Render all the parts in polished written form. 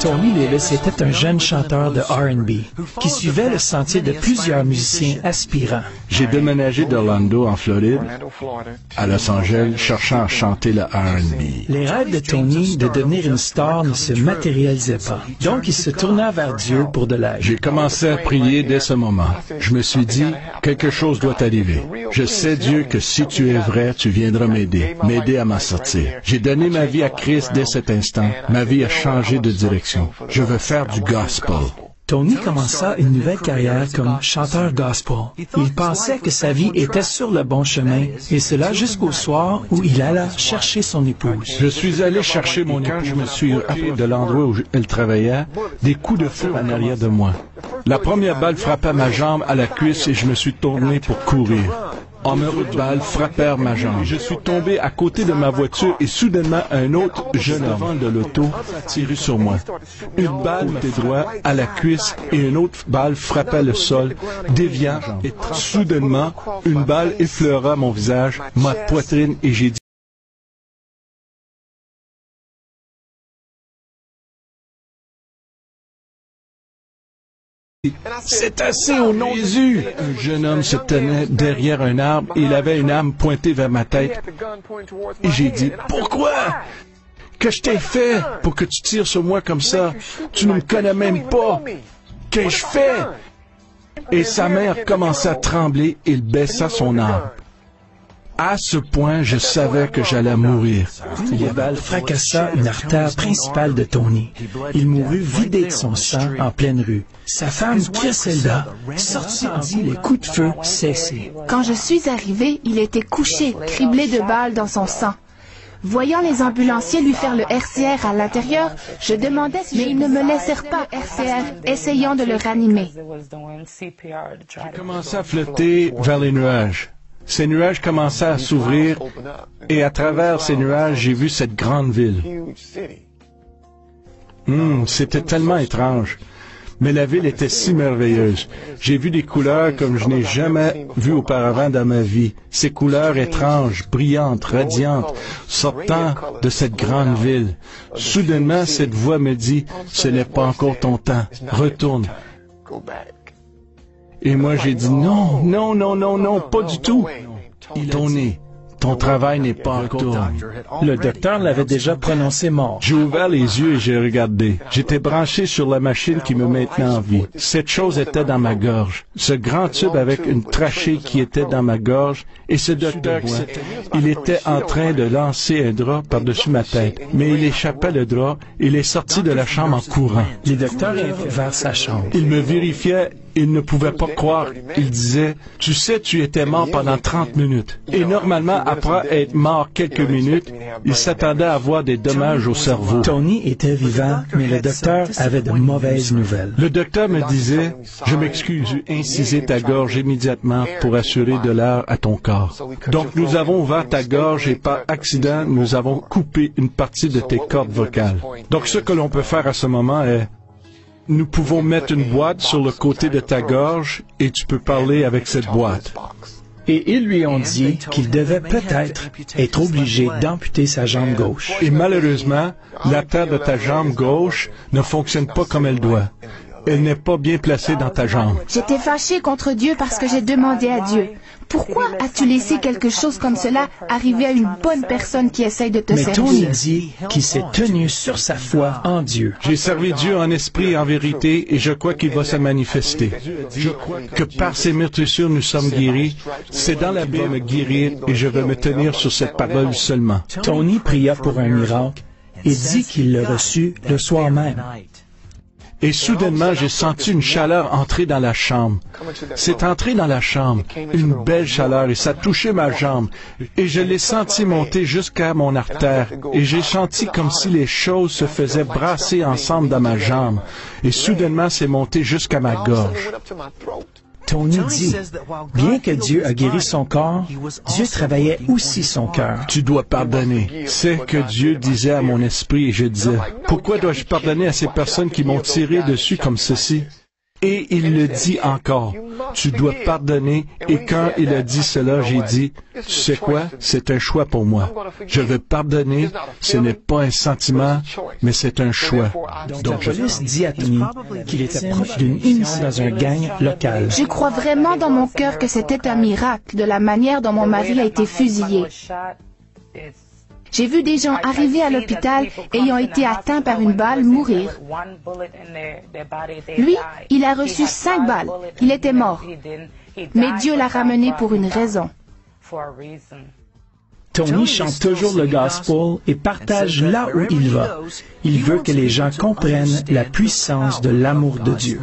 Tony Lillis était un jeune chanteur de R&B qui suivait le sentier de plusieurs musiciens aspirants. J'ai déménagé d'Orlando, en Floride, à Los Angeles, cherchant à chanter le R&B. Les rêves de Tony de devenir une star ne se matérialisaient pas. Donc, il se tourna vers Dieu pour de l'aide. J'ai commencé à prier dès ce moment. Je me suis dit, quelque chose doit arriver. Je sais, Dieu, que si tu es vrai, tu viendras m'aider à m'en sortir. J'ai donné ma vie à Christ dès cet instant. Ma vie a changé de direction. Je veux faire du gospel. Tony commença une nouvelle carrière comme chanteur gospel. Il pensait que sa vie était sur le bon chemin, et cela jusqu'au soir où il alla chercher son épouse. Je suis allé chercher mon épouse. Je me suis rappelé de l'endroit où elle travaillait, des coups de feu en arrière de moi. La première balle frappa ma jambe à la cuisse et je me suis tourné pour courir. En me balle frappèrent ma jambe. Je suis tombé à côté de ma voiture et soudainement un autre jeune homme de l'auto a tiré sur moi. Une balle m'était droit à la cuisse et une autre balle frappa le sol, déviant et soudainement une balle effleura mon visage, ma poitrine et j'ai dit c'est assez au nom de Jésus! Un jeune homme se tenait derrière un arbre et il avait une arme pointée vers ma tête. Et j'ai dit, pourquoi? Que je t'ai fait pour que tu tires sur moi comme ça? Tu ne me connais même pas. Qu'ai-je fait? Et sa mère commença à trembler et il baissa son arme. À ce point, je savais que j'allais mourir. Les balles fracassa une artère principale de Tony. Il mourut vidé de son sang en pleine rue. Sa femme, Griselda, sortit en dit les coups de feu cessaient. Quand je suis arrivé, il était couché, criblé de balles dans son sang. Voyant les ambulanciers lui faire le RCR à l'intérieur, je demandais mais ils ne me laissèrent pas RCR, essayant de le ranimer. J'ai commencé à flotter vers les nuages. Ces nuages commençaient à s'ouvrir et à travers ces nuages, j'ai vu cette grande ville. C'était tellement étrange. Mais la ville était si merveilleuse. J'ai vu des couleurs comme je n'ai jamais vu auparavant dans ma vie. Ces couleurs étranges, brillantes, radiantes, sortant de cette grande ville. Soudainement, cette voix me dit, « Ce n'est pas encore ton temps. Retourne. » Et moi, j'ai dit, non, non, non, non, non, pas du tout. Tony, ton travail n'est pas encore. Le docteur l'avait déjà prononcé mort. J'ai ouvert les yeux et j'ai regardé. J'étais branché sur la machine qui me maintenait en vie. Cette chose était dans ma gorge. Ce grand tube avec une trachée qui était dans ma gorge. Et ce docteur, il était en train de lancer un drap par-dessus ma tête. Mais il échappait le drap. Il est sorti de la chambre en courant. Les docteurs iraient vers sa chambre. Il me vérifiait. Il ne pouvait pas croire. Il disait, « Tu sais, tu étais mort pendant 30 minutes. » Et normalement, après être mort quelques minutes, il s'attendait à avoir des dommages au cerveau. Tony était vivant, mais le docteur avait de mauvaises nouvelles. Le docteur me disait, « Je m'excuse, j'ai incisé ta gorge immédiatement pour assurer de l'air à ton corps. Donc nous avons ouvert ta gorge et par accident, nous avons coupé une partie de tes cordes vocales. Donc ce que l'on peut faire à ce moment est nous pouvons mettre une boîte sur le côté de ta gorge et tu peux parler avec cette boîte. » Et ils lui ont dit qu'il devait peut-être être obligé d'amputer sa jambe gauche. Et malheureusement, l'artère de ta jambe gauche ne fonctionne pas comme elle doit. Elle n'est pas bien placée dans ta jambe. J'étais fâchée contre Dieu parce que j'ai demandé à Dieu. Pourquoi as-tu laissé quelque chose comme cela arriver à une bonne personne qui essaye de te servir? Mais Tony dit qu'il s'est tenu sur sa foi en Dieu. J'ai servi Dieu en esprit et en vérité et je crois qu'il va se manifester. Je crois que par ses meurtrissures nous sommes guéris. C'est dans la Bible me guérir et je vais me tenir sur cette parole seulement. Tony pria pour un miracle et dit qu'il le reçut le soir même. Et soudainement, j'ai senti une chaleur entrer dans la chambre. C'est entré dans la chambre, une belle chaleur, et ça touchait ma jambe. Et je l'ai senti monter jusqu'à mon artère. Et j'ai senti comme si les choses se faisaient brasser ensemble dans ma jambe. Et soudainement, c'est monté jusqu'à ma gorge. Tony dit, bien que Dieu a guéri son corps, Dieu travaillait aussi son cœur. Tu dois pardonner. C'est que Dieu disait à mon esprit et je disais, pourquoi dois-je pardonner à ces personnes qui m'ont tiré dessus comme ceci? Et il le dit encore, tu dois pardonner. Et quand il a dit cela, j'ai dit, tu sais quoi, c'est un choix pour moi. Je veux pardonner, ce n'est pas un sentiment, mais c'est un choix. Donc la police dit à Tony qu'il était proche d'une union dans un gang local. Je crois vraiment dans mon cœur que c'était un miracle de la manière dont mon mari a été fusillé. J'ai vu des gens arriver à l'hôpital ayant été atteints par une balle mourir. Lui, il a reçu 5 balles. Il était mort. Mais Dieu l'a ramené pour une raison. Tony chante toujours le gospel et partage là où il va. Il veut que les gens comprennent la puissance de l'amour de Dieu.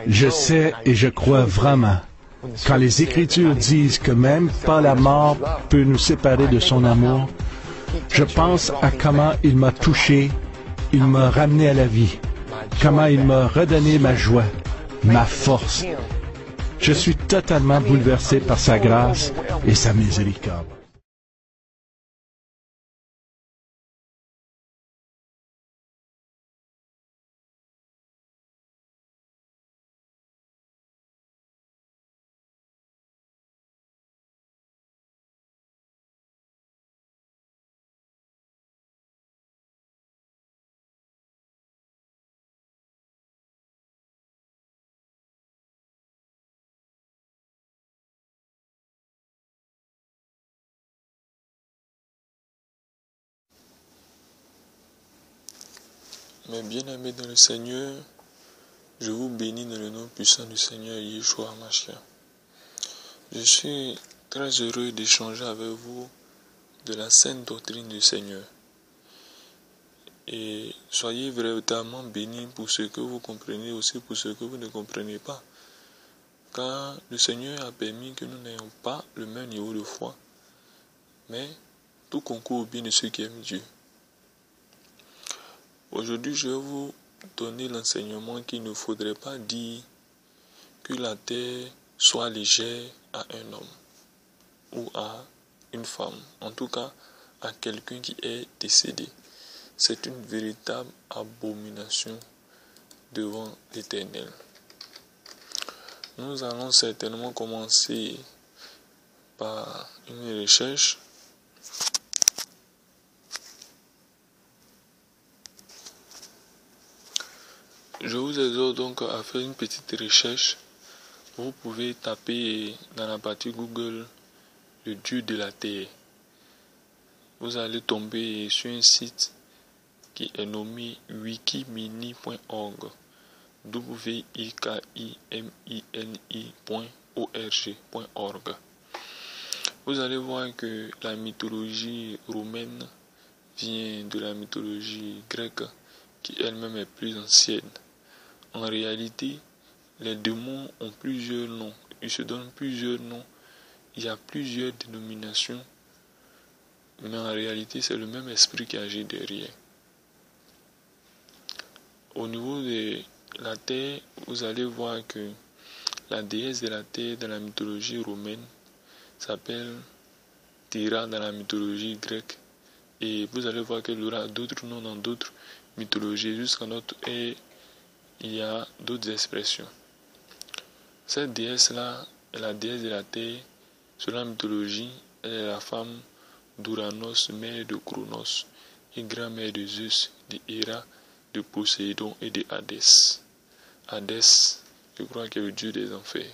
Je sais et je crois vraiment. Quand les Écritures disent que même pas la mort peut nous séparer de son amour, je pense à comment il m'a touché, il m'a ramené à la vie, comment il m'a redonné ma joie, ma force. Je suis totalement bouleversé par sa grâce et sa miséricorde. Mes bien-aimés dans le Seigneur, je vous bénis dans le nom puissant du Seigneur Yeshua HaMashiach. Je suis très heureux d'échanger avec vous de la sainte doctrine du Seigneur. Et soyez véritablement bénis pour ce que vous comprenez, aussi pour ce que vous ne comprenez pas. Car le Seigneur a permis que nous n'ayons pas le même niveau de foi, mais tout concourt au bien de ceux qui aiment Dieu. Aujourd'hui, je vais vous donner l'enseignement qu'il ne faudrait pas dire que la terre soit légère à un homme ou à une femme, en tout cas à quelqu'un qui est décédé. C'est une véritable abomination devant l'Éternel. Nous allons certainement commencer par une recherche. Je vous exhorte donc à faire une petite recherche. Vous pouvez taper dans la partie Google le Dieu de la terre. Vous allez tomber sur un site qui est nommé wikimini.org. wikimini.org. Vous allez voir que la mythologie romaine vient de la mythologie grecque qui elle-même est plus ancienne. En réalité, les démons ont plusieurs noms. Ils se donnent plusieurs noms. Il y a plusieurs dénominations. Mais en réalité, c'est le même esprit qui agit derrière. Au niveau de la terre, vous allez voir que la déesse de la terre dans la mythologie romaine s'appelle Thyra dans la mythologie grecque. Et vous allez voir qu'elle aura d'autres noms dans d'autres mythologies. Jusqu'à notre ère, il y a d'autres expressions. Cette déesse-là est la déesse de la terre. Selon la mythologie, elle est la femme d'Uranos, mère de Chronos, et grand-mère de Zeus, de Héra, de Poséidon et de Hadès. Hadès, je crois qu'il est le dieu des enfers.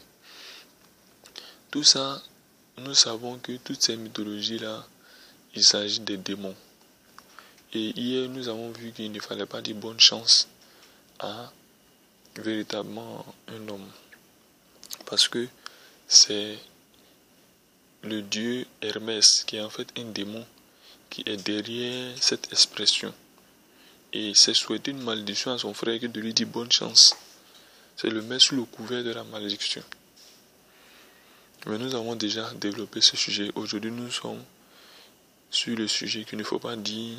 Tout ça, nous savons que toutes ces mythologies-là, il s'agit des démons. Et hier, nous avons vu qu'il ne fallait pas dire bonne chance à véritablement un homme. Parce que c'est le dieu Hermès qui est en fait un démon qui est derrière cette expression. Et c'est souhaiter une malédiction à son frère que de lui dire bonne chance. C'est le mettre sous le couvert de la malédiction. Mais nous avons déjà développé ce sujet. Aujourd'hui, nous sommes sur le sujet qu'il ne faut pas dire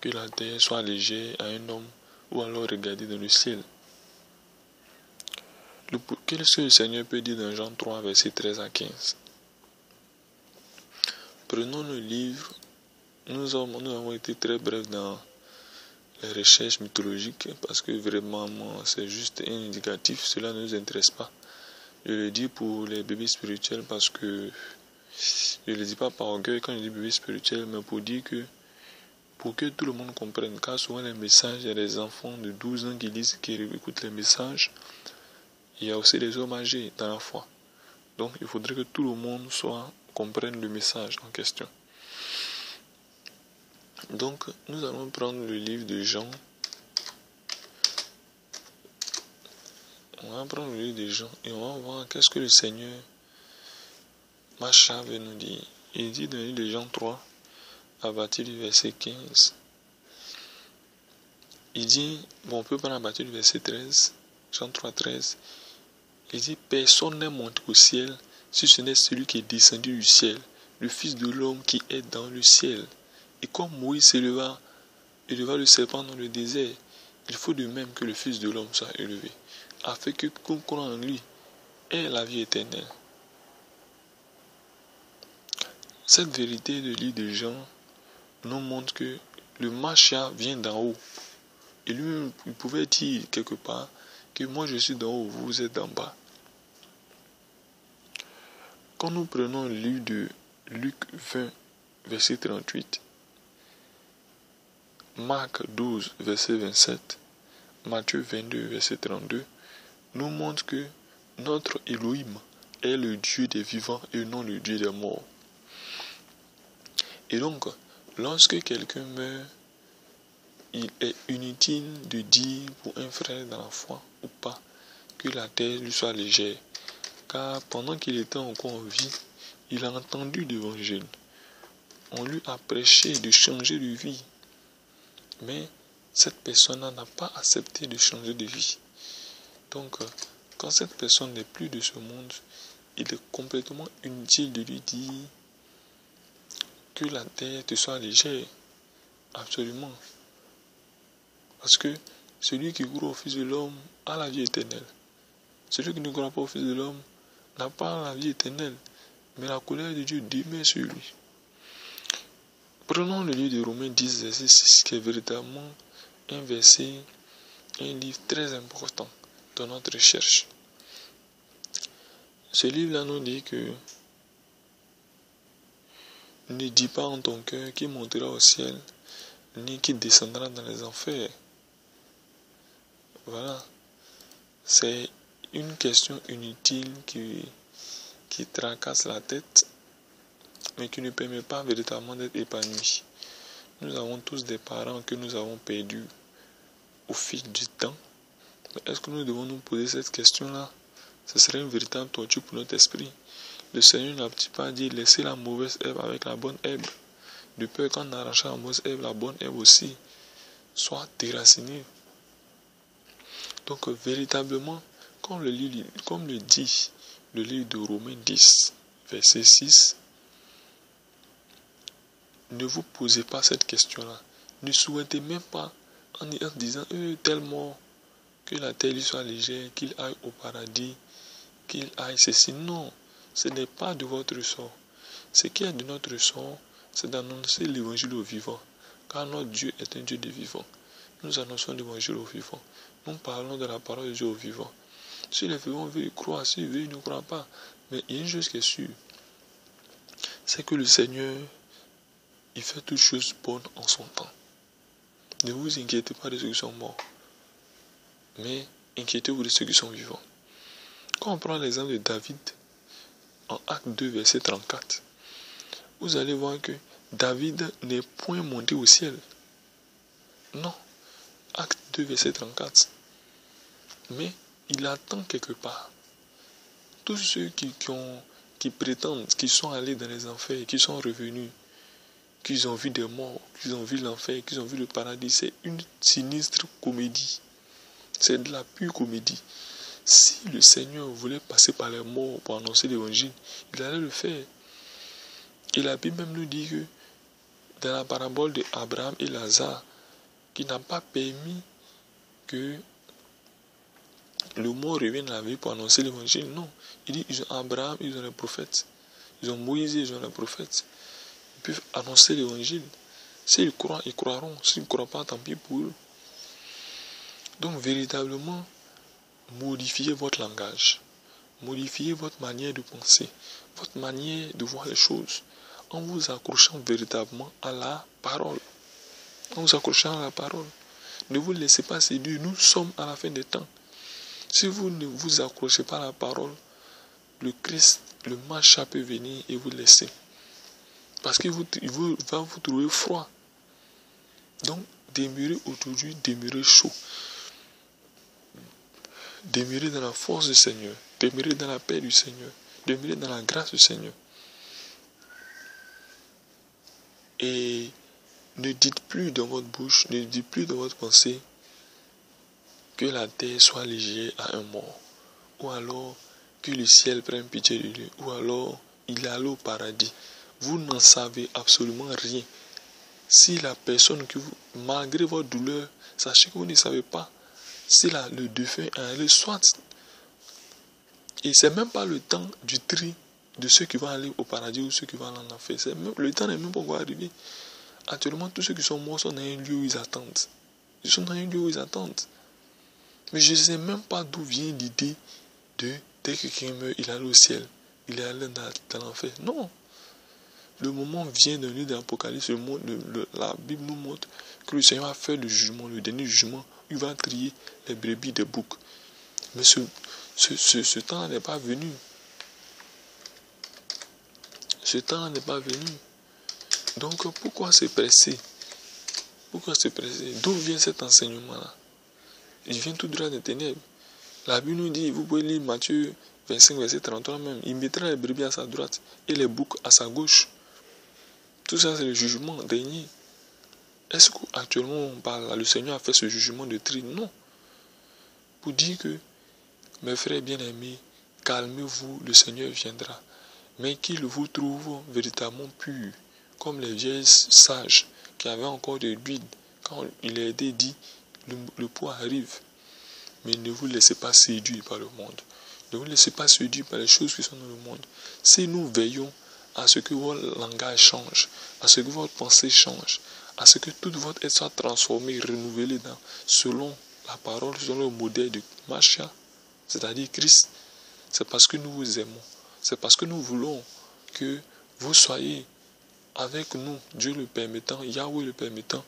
que la terre soit légère à un homme ou alors regarder dans le ciel. Qu'est-ce que le Seigneur peut dire dans Jean 3, versets 13 à 15? Prenons le livre. Nous avons été très brefs dans les recherches mythologiques, parce que vraiment, c'est juste un indicatif, cela ne nous intéresse pas. Je le dis pour les bébés spirituels parce que je ne le dis pas par orgueil quand je dis bébé spirituel, mais pour dire que pour que tout le monde comprenne, car souvent les messages, il y a des enfants de 12 ans qui écoutent les messages, il y a aussi des hommes âgés dans la foi. Donc il faudrait que tout le monde comprenne le message en question. Donc nous allons prendre le livre de Jean. On va prendre le livre de Jean et on va voir qu'est-ce que le Seigneur Macha veut nous dire. Il dit dans le livre de Jean 3, à partir du verset 15. Il dit, on peut prendre à partir du verset 13, Jean 3, 13. Il dit, personne n'est monté au ciel si ce n'est celui qui est descendu du ciel, le Fils de l'homme qui est dans le ciel. Et comme Moïse s'éleva le serpent dans le désert, il faut de même que le Fils de l'homme soit élevé, afin que quiconque croit en lui ait la vie éternelle. Cette vérité de livre de Jean nous montre que le Machia vient d'en haut. Et lui, il pouvait dire quelque part que moi je suis d'en haut, vous êtes d'en bas. Quand nous prenons le livre de Luc 20, verset 38, Marc 12, verset 27, Matthieu 22, verset 32, nous montre que notre Elohim est le Dieu des vivants et non le Dieu des morts. Et donc, lorsque quelqu'un meurt, il est inutile de dire pour un frère dans la foi ou pas que la terre lui soit légère. Car pendant qu'il était encore en vie, il a entendu l'évangile. On lui a prêché de changer de vie. Mais cette personne n'a pas accepté de changer de vie. Donc, quand cette personne n'est plus de ce monde, il est complètement inutile de lui dire que la terre te soit légère. Absolument. Parce que celui qui croit au Fils de l'homme a la vie éternelle. Celui qui ne croit pas au Fils de l'homme n'a pas la vie éternelle, mais la colère de Dieu demeure sur lui. Prenons le livre de Romains 10, verset 6, qui est véritablement un verset, un livre très important dans notre recherche. Ce livre-là nous dit que ne dis pas en ton cœur qui montera au ciel, ni qui descendra dans les enfers. Voilà. C'est une question inutile qui tracasse la tête, mais qui ne permet pas véritablement d'être épanoui. Nous avons tous des parents que nous avons perdus au fil du temps. Mais est-ce que nous devons nous poser cette question-là? Ce serait une véritable torture pour notre esprit. Le Seigneur n'a-t-il pas dit laissez la mauvaise herbe avec la bonne herbe, de peur qu'en arrachant la mauvaise herbe, la bonne herbe aussi soit déracinée. Donc véritablement, comme le dit le livre de Romains 10, verset 6, ne vous posez pas cette question-là. Ne souhaitez même pas en disant tel mort, que la terre lui soit légère, qu'il aille au paradis, qu'il aille ceci. Non, ce n'est pas de votre sort. Ce qui est de notre sort, c'est d'annoncer l'évangile aux vivants. Car notre Dieu est un Dieu de vivants. Nous annonçons l'évangile aux vivants. Nous parlons de la parole de Dieu aux vivants. Si les vivants veulent y croire, s'ils veulent, ils ne croient pas. Mais il y a une chose qui est sûre, c'est que le Seigneur, il fait toutes choses bonnes en son temps. Ne vous inquiétez pas de ceux qui sont morts, mais inquiétez-vous de ceux qui sont vivants. Quand on prend l'exemple de David, en Acte 2, verset 34, vous allez voir que David n'est point monté au ciel. Non. Acte 2, verset 34. Mais il attend quelque part. Tous ceux qui prétendent qu'ils sont allés dans les enfers, qui sont revenus, qu'ils ont vu des morts, qu'ils ont vu l'enfer, qu'ils ont vu le paradis, c'est une sinistre comédie. C'est de la pure comédie. Si le Seigneur voulait passer par les morts pour annoncer l'évangile, il allait le faire. Et la Bible même nous dit que dans la parabole d'Abraham et Lazare, qui n'a pas permis que le mort revienne à la vie pour annoncer l'évangile. Non. Il dit, ils ont Abraham, ils ont les prophètes. Ils ont Moïse, ils ont les prophètes. Ils peuvent annoncer l'évangile. S'ils croient, ils croiront. S'ils ne croient pas, tant pis pour eux. Donc véritablement, modifiez votre langage, modifiez votre manière de penser, votre manière de voir les choses, en vous accrochant véritablement à la parole. En vous accrochant à la parole. Ne vous laissez pas séduire, nous sommes à la fin des temps. Si vous ne vous accrochez pas à la parole, le Christ, le Macha peut venir et vous laisser. Parce qu'il va vous trouver froid. Donc, demeurez aujourd'hui, demeurez chaud. Demeurez dans la force du Seigneur. Demeurez dans la paix du Seigneur. Demeurez dans la grâce du Seigneur. Et ne dites plus dans votre bouche, ne dites plus dans votre pensée que la terre soit légère à un mort. Ou alors que le ciel prenne pitié de lui. Ou alors il est allé au paradis. Vous n'en savez absolument rien. Si la personne que vous, malgré votre douleur, sachez que vous ne savez pas si le défunt est allé soit. Et c'est même pas le temps du tri de ceux qui vont aller au paradis ou ceux qui vont aller en enfer. Le temps n'est même pas encore arrivé. Actuellement, tous ceux qui sont morts sont dans un lieu où ils attendent. Ils sont dans un lieu où ils attendent. Mais je ne sais même pas d'où vient l'idée de dès que quelqu'un meurt, il est allé au ciel. Il est allé dans l'enfer. Non. Le moment vient de lui de l'Apocalypse. La Bible nous montre que le Seigneur va faire le jugement, le dernier jugement. Il va trier les brebis des boucs. Mais ce temps n'est pas venu. Ce temps n'est pas venu. Donc pourquoi se presser? Pourquoi se presser? D'où vient cet enseignement-là? Il vient tout droit des ténèbres. La Bible nous dit, vous pouvez lire Matthieu 25, verset 33 même. Il mettra les brebis à sa droite et les boucs à sa gauche. Tout ça, c'est le jugement dernier. Est-ce qu'actuellement, on parle, le Seigneur a fait ce jugement de tri? Non. Pour dire que, mes frères bien-aimés, calmez-vous, le Seigneur viendra. Mais qu'il vous trouve véritablement pur, comme les vieilles sages qui avaient encore de l'huile. Quand il a été dit, le pot arrive. Mais ne vous laissez pas séduire par le monde. Ne vous laissez pas séduire par les choses qui sont dans le monde. Si nous veillons à ce que votre langage change, à ce que votre pensée change, à ce que tout votre être soit transformé, renouvelé selon la parole, selon le modèle de Macha, c'est-à-dire Christ, c'est parce que nous vous aimons. C'est parce que nous voulons que vous soyez avec nous, Dieu le permettant, Yahweh le permettant,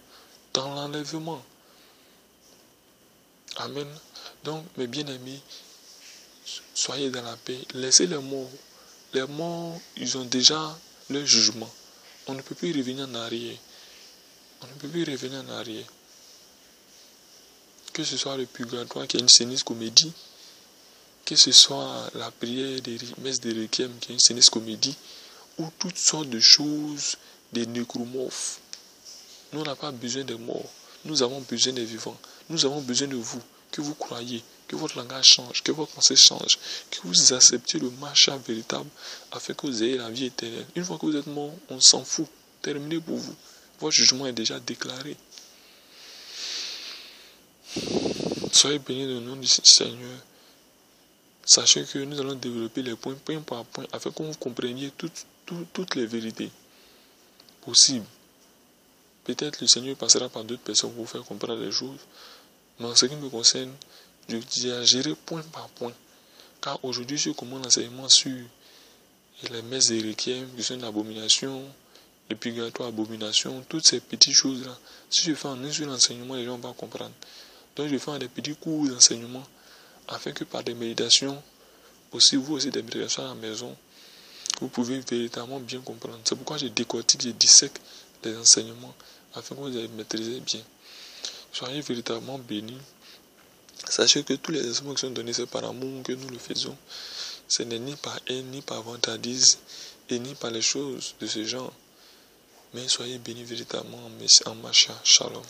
dans l'enlèvement. Amen. Donc, mes bien-aimés, soyez dans la paix. Laissez les morts. Les morts, ils ont déjà leur jugement. On ne peut plus revenir en arrière. On ne peut plus revenir en arrière. Que ce soit le purgatoire qui est une sinistre comédie, que ce soit la prière des messes de requiem qui est une sinistre comédie, ou toutes sortes de choses, des nécromorphes. Nous, on n'a pas besoin des morts. Nous avons besoin des vivants. Nous avons besoin de vous, que vous croyez, que votre langage change, que votre pensée change, que vous acceptiez le Macha véritable afin que vous ayez la vie éternelle. Une fois que vous êtes mort, on s'en fout. Terminé pour vous. Votre jugement est déjà déclaré. Soyez bénis dans le nom du Seigneur. Sachez que nous allons développer les points point par point afin que vous compreniez toutes les vérités possibles. Peut-être le Seigneur passera par d'autres personnes pour vous faire comprendre les choses. Mais en ce qui me concerne, je dirai point par point. Car aujourd'hui, je commence l'enseignement sur les messes et requiem, qui sont une abomination, le purgatoire, abomination, toutes ces petites choses-là. Si je fais en un seul enseignement, les gens vont comprendre. Donc je fais des petits cours d'enseignement afin que par des méditations, aussi vous aussi des méditations à la maison, vous pouvez véritablement bien comprendre. C'est pourquoi je décortique, je dissèque les enseignements afin que vous les maîtrisez bien. Soyez véritablement bénis. Sachez que tous les enseignements qui sont donnés, c'est par amour que nous le faisons. Ce n'est ni par haine, ni par vantardise, et ni par les choses de ce genre. Mais soyez bénis véritablement en Macha. Shalom.